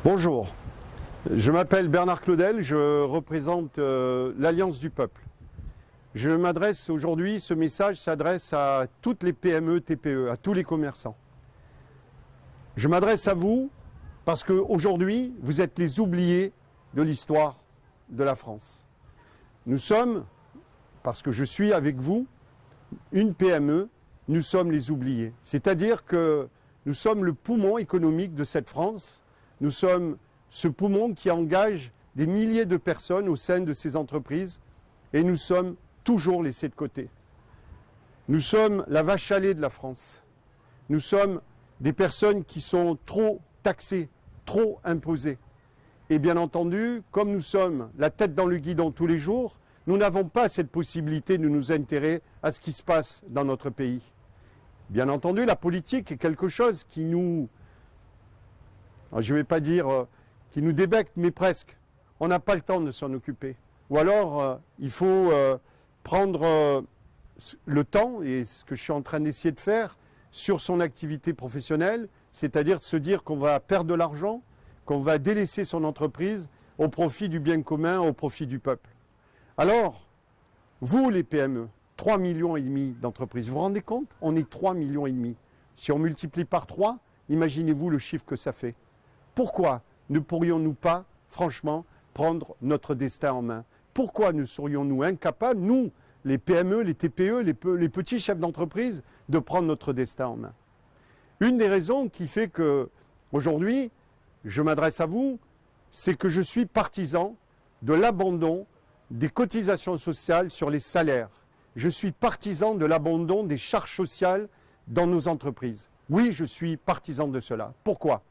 Bonjour, je m'appelle Bernard Claudel, je représente l'Alliance du Peuple. Je m'adresse aujourd'hui, ce message s'adresse à toutes les PME, TPE, à tous les commerçants. Je m'adresse à vous parce qu'aujourd'hui, vous êtes les oubliés de l'histoire de la France. Nous sommes, parce que je suis avec vous, une PME, nous sommes les oubliés. C'est-à-dire que nous sommes le poumon économique de cette France. Nous sommes ce poumon qui engage des milliers de personnes au sein de ces entreprises et nous sommes toujours laissés de côté. Nous sommes la vache à lait de la France. Nous sommes des personnes qui sont trop taxées, trop imposées. Et bien entendu, comme nous sommes la tête dans le guidon tous les jours, nous n'avons pas cette possibilité de nous intéresser à ce qui se passe dans notre pays. Bien entendu, la politique est quelque chose qui nous... je ne vais pas dire qui nous débecte, mais presque. On n'a pas le temps de s'en occuper. Ou alors, il faut prendre le temps, et ce que je suis en train d'essayer de faire, sur son activité professionnelle, c'est-à-dire se dire qu'on va perdre de l'argent, qu'on va délaisser son entreprise au profit du bien commun, au profit du peuple. Alors, vous les PME, 3,5 millions d'entreprises, vous vous rendez compte? On est 3,5 millions. Si on multiplie par 3, imaginez-vous le chiffre que ça fait. Pourquoi ne pourrions-nous pas, franchement, prendre notre destin en main? Pourquoi ne serions-nous incapables, nous, les PME, les TPE, les petits chefs d'entreprise, de prendre notre destin en main? Une des raisons qui fait que, aujourd'hui, je m'adresse à vous, c'est que je suis partisan de l'abandon des cotisations sociales sur les salaires. Je suis partisan de l'abandon des charges sociales dans nos entreprises. Oui, je suis partisan de cela. Pourquoi ?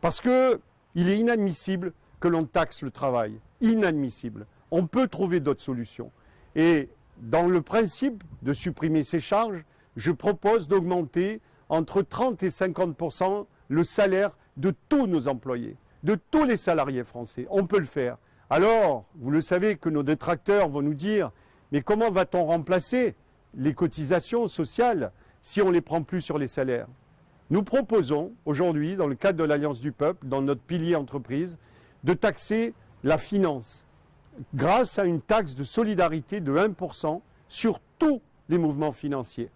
Parce qu'il est inadmissible que l'on taxe le travail. Inadmissible. On peut trouver d'autres solutions. Et dans le principe de supprimer ces charges, je propose d'augmenter entre 30 et 50% le salaire de tous nos employés, de tous les salariés français. On peut le faire. Alors, vous le savez que nos détracteurs vont nous dire « Mais comment va-t-on remplacer les cotisations sociales si on ne les prend plus sur les salaires ?» Nous proposons aujourd'hui, dans le cadre de l'Alliance du Peuple, dans notre pilier entreprise, de taxer la finance grâce à une taxe de solidarité de 1% sur tous les mouvements financiers.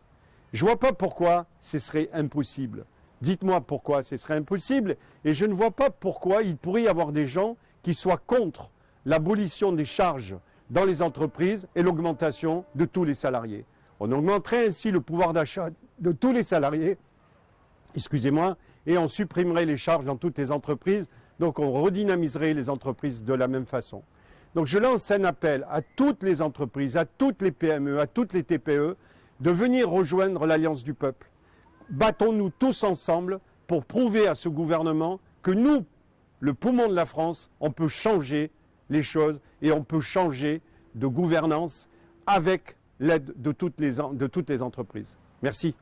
Je ne vois pas pourquoi ce serait impossible. Dites-moi pourquoi ce serait impossible et je ne vois pas pourquoi il pourrait y avoir des gens qui soient contre l'abolition des charges dans les entreprises et l'augmentation de tous les salariés. On augmenterait ainsi le pouvoir d'achat de tous les salariés, excusez-moi, et on supprimerait les charges dans toutes les entreprises, donc on redynamiserait les entreprises de la même façon. Donc je lance un appel à toutes les entreprises, à toutes les PME, à toutes les TPE, de venir rejoindre l'Alliance du Peuple. Battons-nous tous ensemble pour prouver à ce gouvernement que nous, le poumon de la France, on peut changer les choses et on peut changer de gouvernance avec l'aide de toutes les entreprises. Merci.